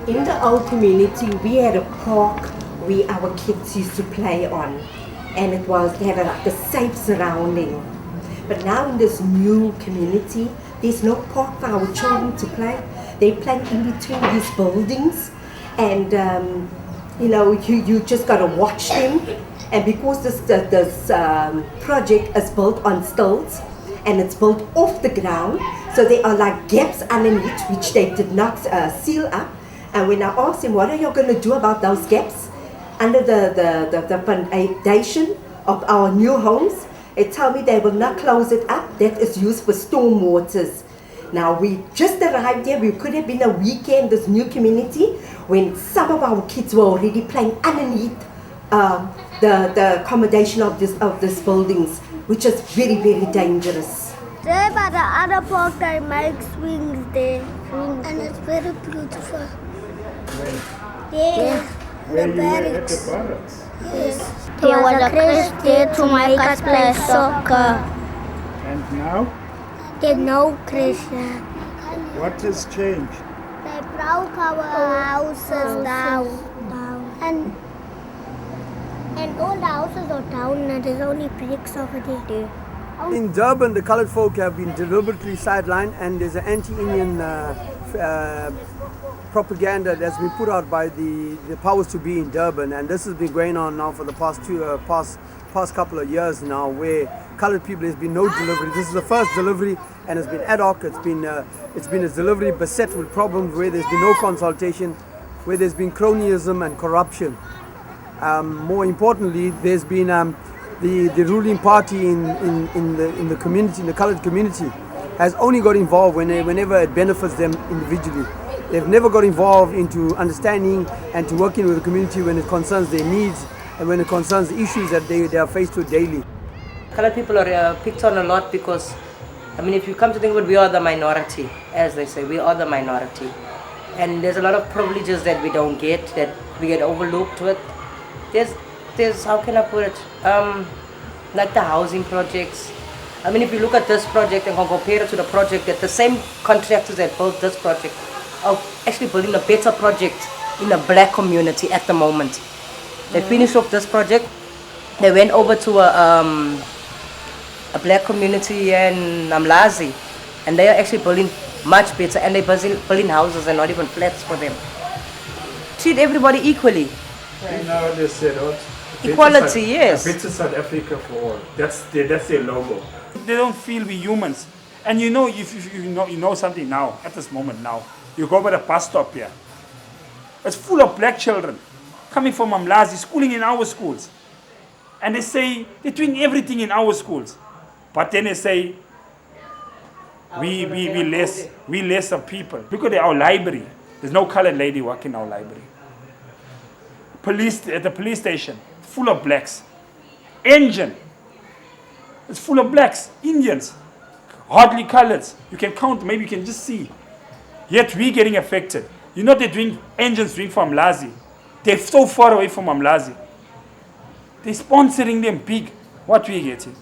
In the old community, we had a park where our kids used to play on, and they had like a safe surrounding. But now in this new community, there's no park for our children to play. They play in between these buildings, and you just gotta watch them. And because this project is built on stilts, and it's built off the ground, so there are like gaps underneath which they did not seal up. And when I asked them, what are you going to do about those gaps under the foundation of our new homes, they tell me they will not close it up. That is used for storm waters. Now we just arrived here. We could have been a weekend, this new community, when some of our kids were already playing underneath the accommodation of these buildings, which is very, very dangerous. There by the other park they make swings there. And it's very beautiful. Yes. Where you were at the barracks? Yes. There was a crèche there to make us play soccer. And now? There's no crèche there. What has changed? They broke our houses down. And all the houses are down and there's only bricks over there. In Durban, the coloured folk have been deliberately sidelined, and there's an anti-Indian propaganda that's been put out by the powers to be in Durban, and this has been going on now for the past couple of years now, where coloured people, there's been no delivery. This is the first delivery, and it's been ad hoc. It's been a delivery beset with problems, where there's been no consultation, where there's been cronyism and corruption. More importantly, there's been the ruling party in the community, in the coloured community, has only got involved whenever it benefits them individually. They've never got involved into understanding and to working with the community when it concerns their needs and when it concerns the issues that they are faced with daily. Coloured people are picked on a lot because, if you come to think of it, we are the minority, as they say, we are the minority. And there's a lot of privileges that we don't get, that we get overlooked with. There's how can I put it, like the housing projects. If you look at this project and compare it to the project that the same contractors that built this project are actually building a better project in the black community at the moment. They finished off this project, they went over to a black community in Mlazi, and they are actually building much better, and they're building houses and not even flats for them. Treat everybody equally. Now they said, equality, yes. A better South Africa for all. That's their logo. They don't feel we humans. And if you know something now, at this moment now, you go by the bus stop here. It's full of black children coming from Mlazi, schooling in our schools. And they say they're doing everything in our schools. But then they say we less of people. Look at our library. There's no colored lady working in our library. At the police station, full of blacks. ENGEN, it's full of blacks, Indians, hardly coloreds. You can count, maybe you can just see. Yet we're getting affected. ENGEN's doing for Mlazi. They're so far away from Mlazi. They're sponsoring them big. What we getting?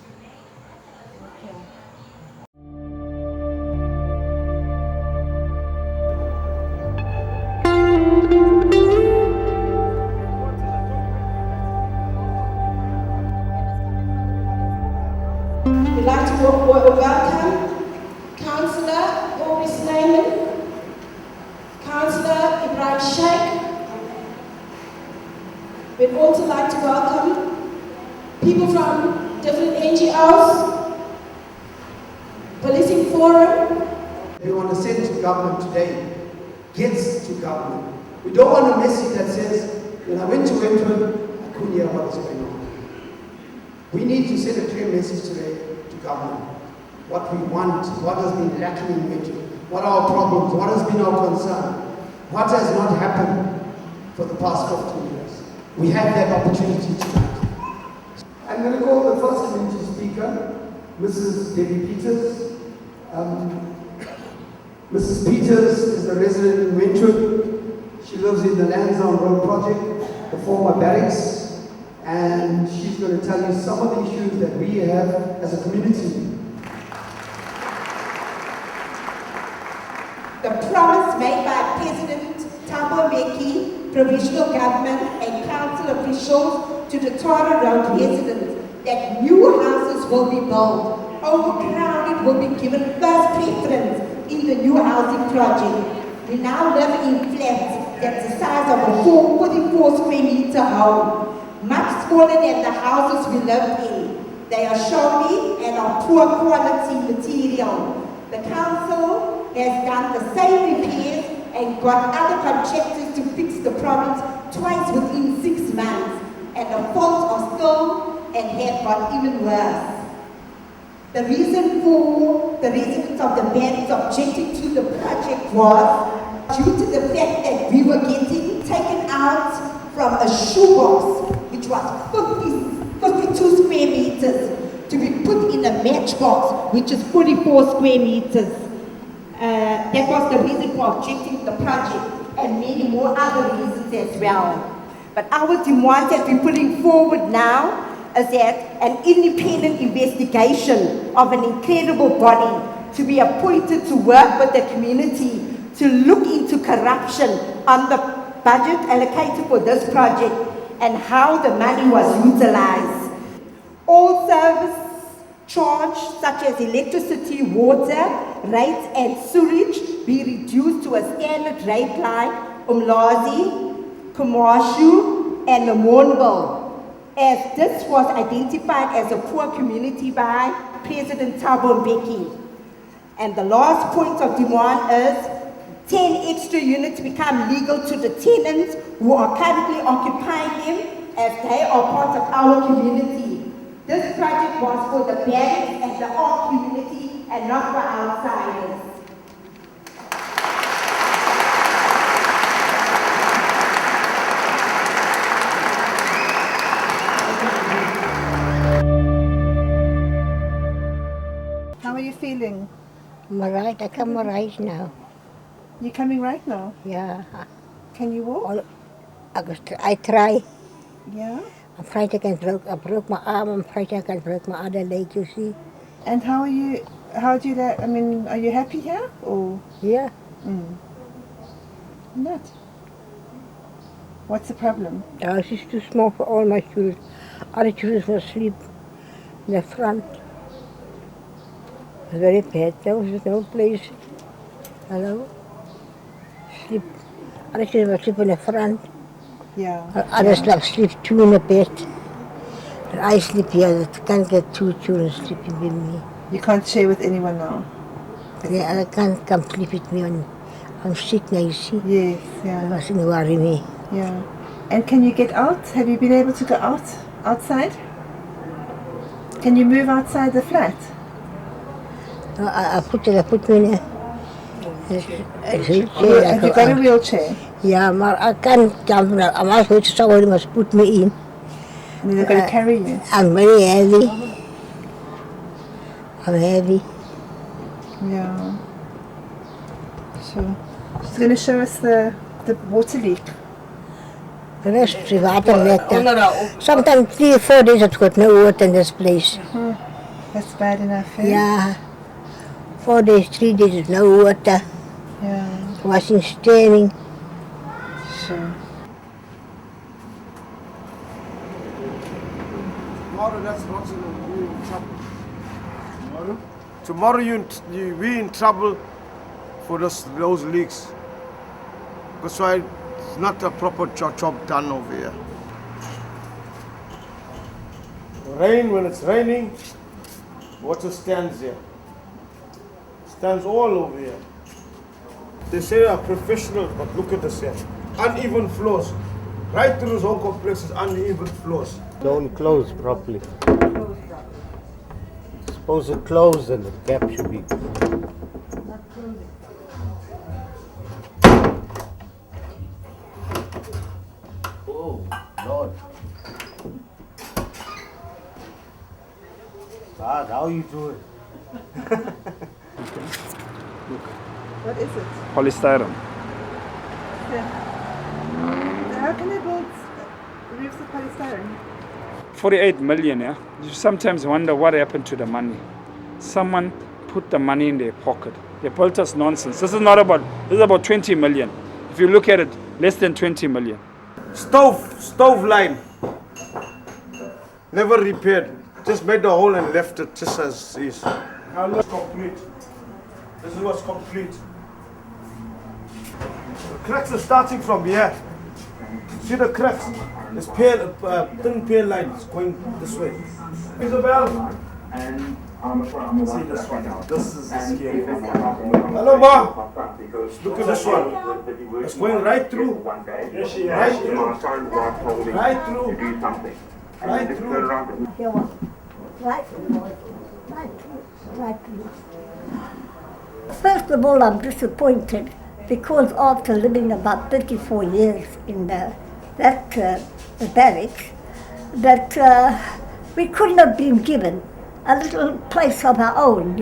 We'd like to welcome Councillor Maurice Neyman, Councillor Ibrahim Sheikh. We'd also like to welcome people from different NGOs, Policing Forum. We want to send to government today, gets to government. We don't want a message that says, when I went to Wentworth, I couldn't hear what was going on. We need to send a clear message today to government. What we want, what has been lacking in Wentworth, what are our problems, what has been our concern, what has not happened for the past 15 years. We have that opportunity tonight. I'm going to call the first community speaker, Mrs. Debbie Peters. Mrs. Peters is a resident in Wentworth. She lives in the Lansdowne Road project, the former barracks. And she's going to tell you some of the issues that we have as a community. The promise made by President Thabo Mbeki provincial government and council officials to the Tara Road residents that new houses will be built. Overcrowded will be given first preference in the new housing project. We now live in flats that's the size of a 44 square meter home, much smaller than the houses we live in. They are showy and of poor quality material. The council has done the same repairs and got other contractors to fix the problems twice within 6 months, and the faults are still and have got even worse. The reason for the residents of the Barracks objecting to the project was due to the fact that we were getting taken out from a shoebox, which was 52 square meters, to be put in a matchbox, which is 44 square meters. That was the reason for objecting to the project, and many more other reasons as well. But our demand that we're putting forward now is that an independent investigation of an incredible body to be appointed to work with the community to look into corruption on the budget allocated for this project and how the money was utilized. All service charge such as electricity, water, rates and sewage be reduced to a standard rate like Umlazi, Kumashu and Lamonville, as this was identified as a poor community by President Thabo Mbeki. And the last point of demand is 10 extra units become legal to the tenants who are currently occupying them, as they are part of our community. This project was for the Barracks and the art community and not for outsiders. How are you feeling? I'm alright, I come right now. You're coming right now? Yeah. Can you walk? I try. Yeah? I'm afraid I broke my arm, I'm afraid I can break my other leg, you see. And are you happy here? Or? Yeah. Not. What's the problem? The house is too small for all my children. Other children must sleep in the front. It's very bad, there was no place. Hello? Sleep. Other children must sleep in the front. Yeah. Others sleep two in the bed. And I sleep here, I can't get two children sleeping with me. You can't share with anyone now? Yeah, I can't come sleep with me. I'm sick now, you see. Yes, yeah. You mustn't worry me. Yeah. And can you get out? Have you been able to go outside? Can you move outside the flat? No, I put me in a wheelchair. Have you got a wheelchair? Yeah, but I can't jump now. I'm also somebody must put me in. And then they're going to carry you? I'm very heavy. I'm heavy. Yeah. So, she's going to show us the water leak. The rest is water leak. Sometimes 3 or 4 days I've got no water in this place. That's bad enough, eh? Yeah. 4 days, 3 days, no water. Yeah. Washing, staining. Sure. Tomorrow, that's not you in trouble. Tomorrow we in trouble for those leaks. That's why it's not a proper job done over here. Rain, when it's raining, water stands here. Stands all over here. They say they are professional, but look at this here. Uneven floors. Right through this whole complex is uneven floors. Don't close properly. It's supposed to close and the gap should be. Oh, Lord. God, how you do it? What is it? Polystyrene. How can they build roofs of polystyrene? 48 million, yeah? You sometimes wonder what happened to the money. Someone put the money in their pocket. They built us nonsense. This is about 20 million. If you look at it, less than 20 million. Stove line. Never repaired. Just made the hole and left it just as is. Now look complete. This is what's complete. The cracks are starting from here. See the cracks? There's thin pale lines going this way. Isabel! See this one. This is the scary one. Hello, Ma! Look at this one. It's going right through. Yes, she Right is. through. Right through. Right through. Here one. Right through. Right through. Right through. First of all, I'm disappointed because after living about 34 years in the barracks, that we couldn't have been given a little place of our own,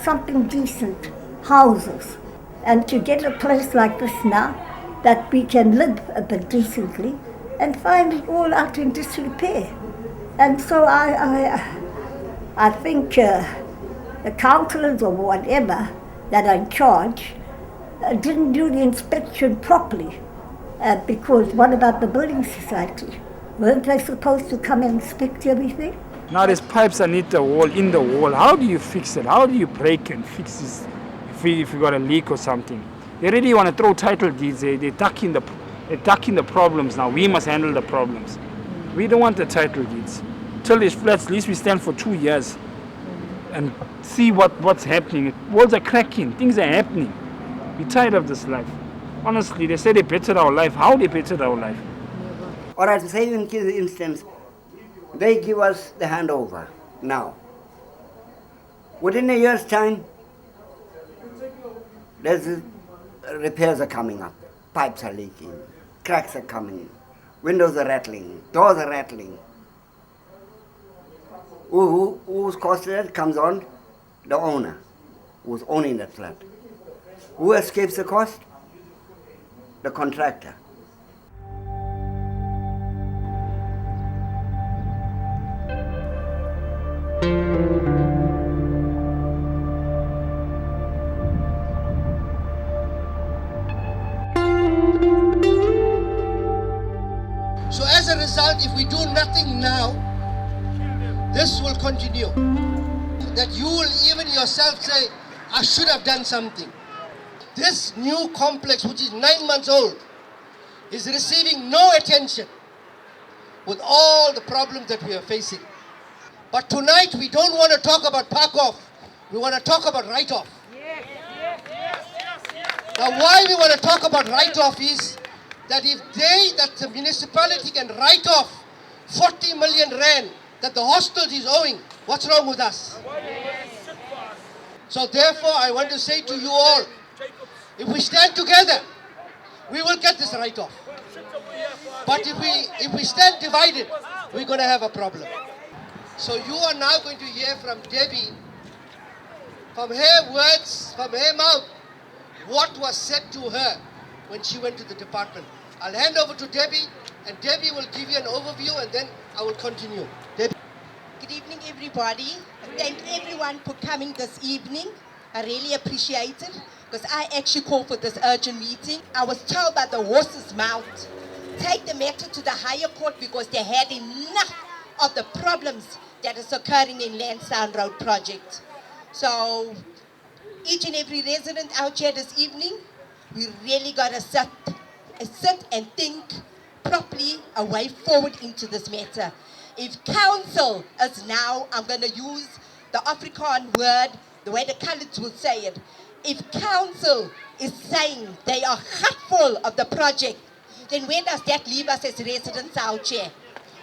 something decent, houses. And to get a place like this now, that we can live a bit decently, and find it all out in disrepair. And so I think the councillors or whatever that are in charge didn't do the inspection properly. Because what about the building society? Weren't they supposed to come and inspect everything? Now there's pipes underneath the wall, in the wall. How do you fix it? How do you break and fix this if you got a leak or something? They really want to throw title deeds. They're ducking the problems now. We must handle the problems. We don't want the title deeds. Till these flats, at least we stand for 2 years and see what's happening. Walls are cracking. Things are happening. We're tired of this life. Honestly, they say they bettered our life. How they bettered our life? Or at say in this instance, they give us the handover now. Within a year's time, repairs are coming up, pipes are leaking, cracks are coming, windows are rattling, doors are rattling. Who's caused that comes on? The owner, who's owning that flat. Who escapes the cost? The contractor. So as a result, if we do nothing now, this will continue. That you will even yourself say, I should have done something. This new complex, which is 9 months old, is receiving no attention with all the problems that we are facing. But tonight we don't want to talk about park off. We want to talk about write-off. Now why we want to talk about write-off is that that the municipality can write off 40 million rand that the hostels is owing, what's wrong with us? So therefore I want to say to you all, if we stand together, we will get this write-off. But if we stand divided, we're going to have a problem. So you are now going to hear from Debbie, from her words, from her mouth, what was said to her when she went to the department. I'll hand over to Debbie, and Debbie will give you an overview, and then I will continue. Debbie. Good evening, everybody. Thank everyone for coming this evening. I really appreciate it, because I actually called for this urgent meeting. I was told by the horse's mouth, take the matter to the higher court because they had enough of the problems that is occurring in Lansdowne Road project. So each and every resident out here this evening, we really got to sit and think properly a way forward into this matter. If council is now, I'm going to use the Afrikaans word, the way the colours will say it. If council is saying they are hurtful of the project, then where does that leave us as residents out here?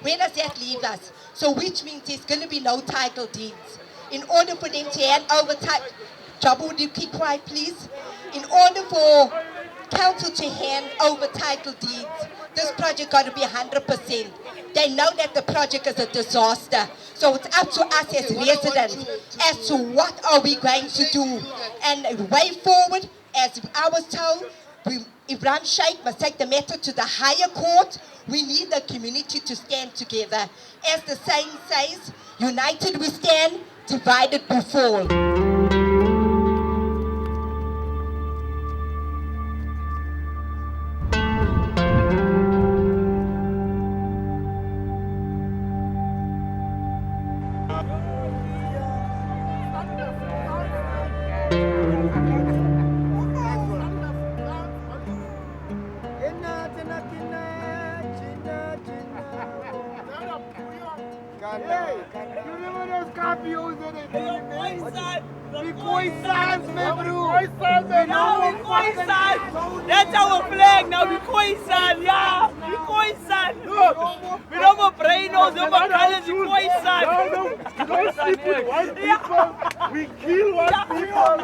Where does that leave us? So which means there's going to be no title deeds. In order for them to hand over title, Jabu, would you keep quiet please? In order for council to hand over title deeds, this project got to be 100%. They know that the project is a disaster. So it's up to us as residents as to what are we going to do. And way forward, as I was told, Ibrahim Sheikh must take the matter to the higher court. We need the community to stand together. As the saying says, united we stand, divided we fall. That's our flag now, we Khoisan, yeah, we Khoisan. We don't have brainwaves, no more colors, we Khoisan. No, you don't sleep with white people, we kill white people.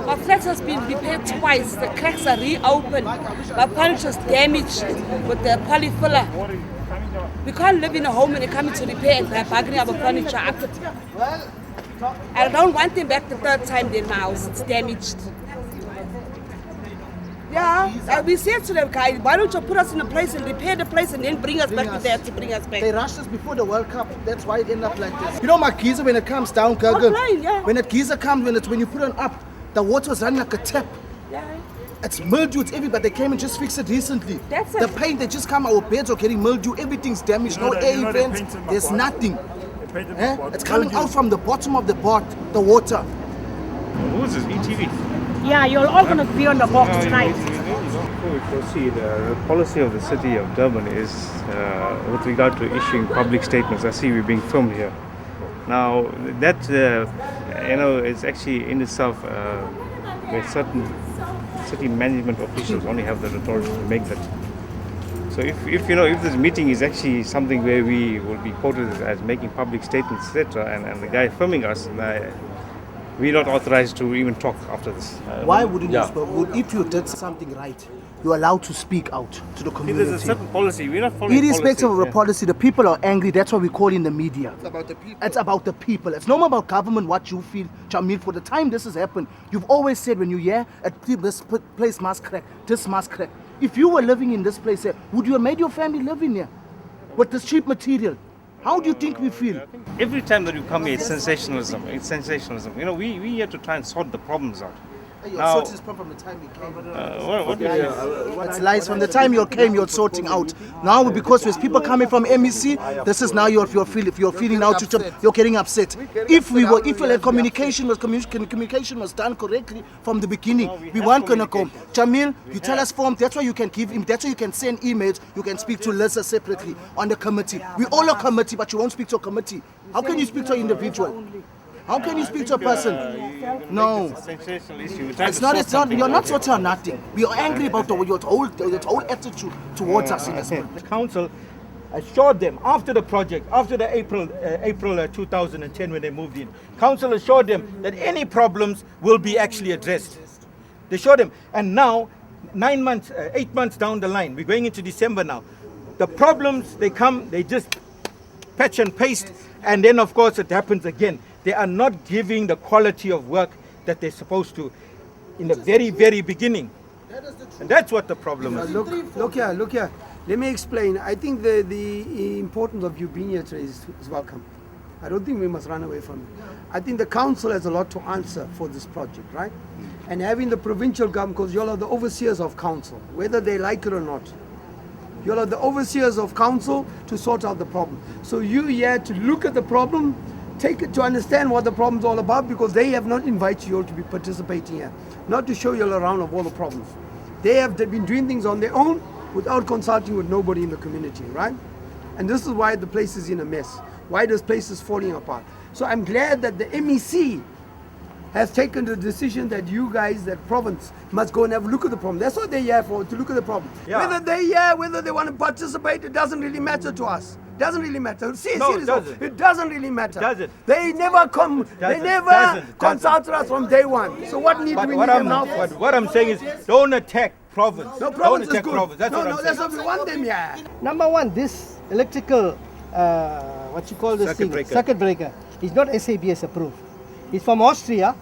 Our flat has been repaired twice. The cracks are reopened. My furniture is damaged with the polyfiller. We can't live in a home when they come to repair and they're bargaining our furniture up. I don't want them back the third time in my house. It's damaged. Yeah, we said to them, guys, why don't you put us in a place and repair the place and then bring us back to there to bring us back. They rushed us before the World Cup. That's why it ended up like this. You know, my geyser, when it comes down, Gurgle, when that geyser comes, when you put it up, the water's running like a tap. Yeah. It's mildew, it's everywhere. They came and just fixed it recently. That's the paint, they just come, our beds are getting mildew, everything's damaged, no air vents, there's nothing. It's coming out from the bottom of the pot, the water. Who is this, ETV? Yeah, you're all going to be on the box tonight. Before we proceed, the policy of the city of Durban is with regard to issuing public statements. I see we're being filmed here. Now, that, it's actually in itself where certain city management officials only have the authority to make that. So if this meeting is actually something where we will be quoted as making public statements, etc., and the guy filming us, we're not authorized to even talk after this. Why wouldn't you speak? If you did something right, you're allowed to speak out to the community. There's a certain policy. We're not following irrespective of the policy, the people are angry. That's what we call in the media. It's about the people. It's about the people. It's not about government, what you feel. Jamil, for the time this has happened, you've always said when you hear this place must crack, this must crack. If you were living in this place here, would you have made your family live in here with this cheap material? How do you think we feel? Every time that you come here, it's sensationalism. It's sensationalism. We here to try and sort the problems out. Now, sorted this problem from the time you came. It's lies. From the time you came, you're sorting out. Now, because there's people coming from MEC, this is now you're feeling now you're getting upset. If communication was done correctly from the beginning, we weren't gonna come. Jamil, you tell us form. That's why you can give him. That's why you can send emails. You can speak to Lisa separately on the committee. We all are committee, but you won't speak to a committee. How can you speak to an individual? How can you speak to a person? No. It's not. You're not sorting on nothing. We are angry about your whole attitude towards us in this one. The council assured them after the project, after the April 2010 when they moved in, council assured them that any problems will be actually addressed. They assured them, and now 8 months down the line, we're going into December now. The problems they come, they just patch and paste, and then of course it happens again. They are not giving the quality of work that they're supposed to in the very, very beginning. And that's what the problem is. Look here. Let me explain. I think the importance of you being here today is welcome. I don't think we must run away from it. I think the council has a lot to answer for this project, right? And having the provincial government, because you all are the overseers of council, whether they like it or not. You all are the overseers of council to sort out the problem. So you here to look at the problem, take it to understand what the problem is all about, because they have not invited you all to be participating here, not to show you all around of all the problems. They've been doing things on their own without consulting with nobody in the community, right? And this is why the place is in a mess. Why this place is falling apart. So I'm glad that the MEC has taken the decision that you guys, that province, must go and have a look at the problem. That's what they're here for, to look at the problem. Yeah. Whether they're here, whether they want to participate, it doesn't really matter to us. Doesn't really matter. See, No, seriously, it doesn't. it doesn't really matter. Doesn't. They never come. They never consulted us from day one. So what need But we what need I'm, them now for? what I'm saying is, don't attack province. No, Don't province is attack good. province. That's No, what no, I'm that's saying. what we want them here. Number one, this electrical, what you call this Circuit thing, breaker. circuit breaker, is not SABS approved. It's from Austria,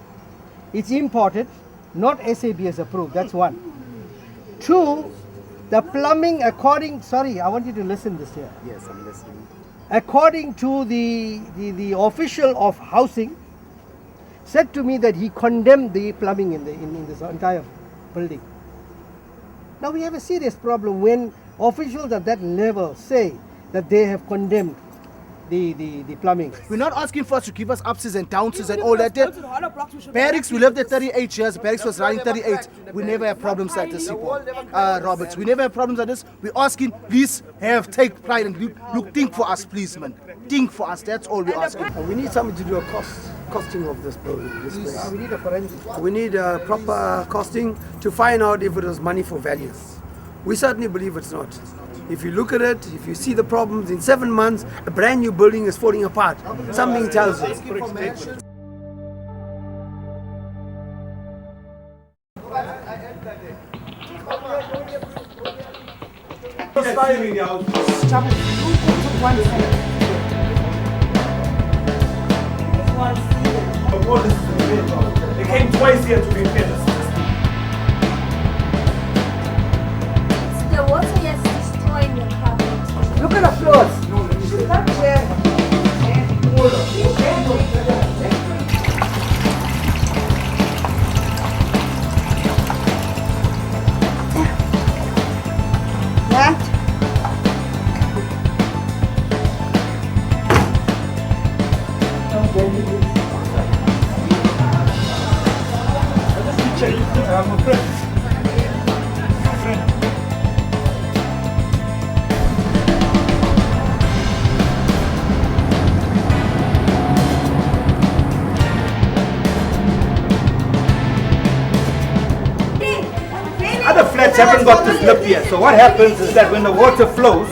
it's imported, not SABS approved, that's one. Two, the plumbing according, sorry, I want you to listen this here. Yes, I'm listening. According to the official of housing, said to me that he condemned the plumbing in this entire building. Now we have a serious problem when officials at that level say that they have condemned the plumbing. We're not asking for us to give us upses and downses and all that. Barracks, we lived there 38 years. Barracks was running 38. We never have problems like this, Roberts. We never have problems like this. We're asking, please take pride and think for us, please, man. Think for us. That's all we're asking. We need somebody to do a costing of this building, this place. We need a forensic. We need a proper costing to find out if it was money for value. We certainly believe it's not. If you look at it, if you see the problems, in 7 months, a brand new building is falling apart. Something tells you. They came twice here to repair this. The water is destroying the carpet. Look at the floors. That chair. I'm a friend. Other flats haven't got this lip here. So what happens is that when the water flows,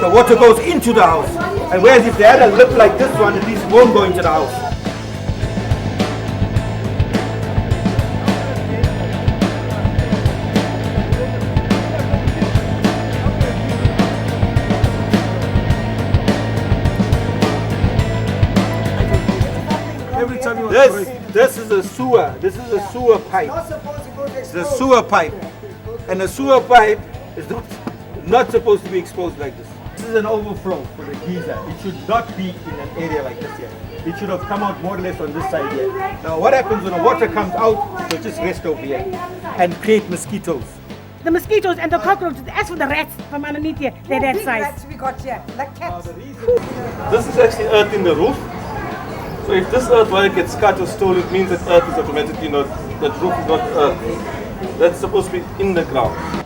the water goes into the house. And whereas if they had a lip like this one, at least it won't go into the house. Every time you This is a sewer. This is a sewer pipe. It's a sewer pipe. And a sewer pipe is not supposed to be exposed like this. This is an overflow for the geyser. It should not be in an area like this here. It should have come out more or less on this side here. Now what happens when the water comes out, it will just rest over here and create mosquitoes. The mosquitoes and the cockroaches, as for the rats from underneath here, they're that size. Rats we got here, like cats. This is actually earth in the roof. So if this earth wire gets cut or stolen, it means that earth is automatically not, that roof is not earth. That's supposed to be in the ground.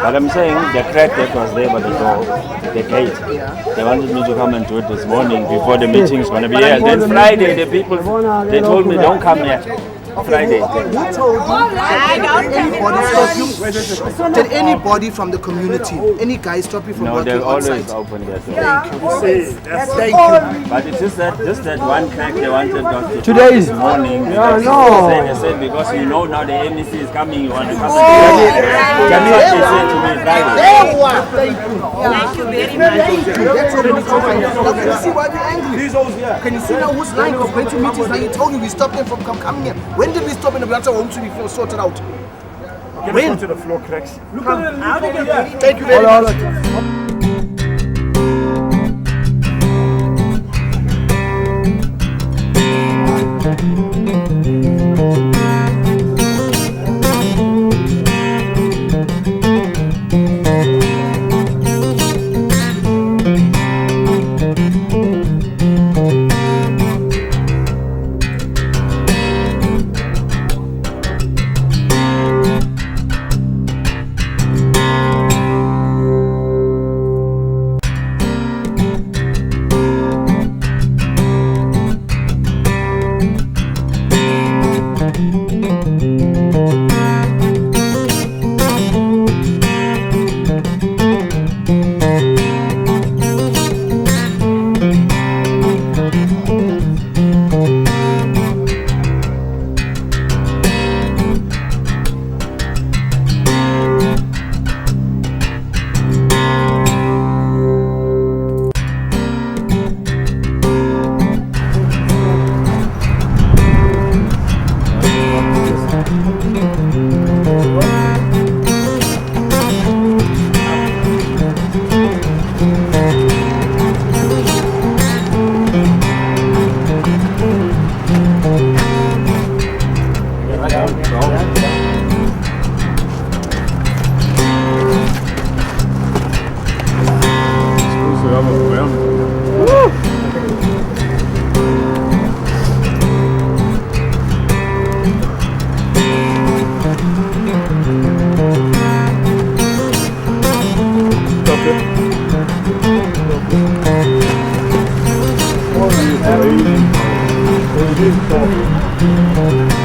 But I'm saying the crack that was there by the door, the gate, they wanted me to come and do it this morning before the meeting is going to be here. And then Friday, the people, they told me don't come here. Friday. Who told you? Did anybody from the community, any guy stop you from No, working they're always outside? open there. Thank you. But it's just that one crack they wanted us to Today this morning. Yeah, Because no. They said because you know now the MEC is coming, you want to come. That's what they said to me Friday. Thank you very much. That's what we need to find out. Now, can you see why we're angry? Can you see now who's lying? Because going to meetings, now you told me we stopped them from coming here. When did we stop them? We have to home to be sorted out. When? To the floor cracks. Thank you very much. Thank you.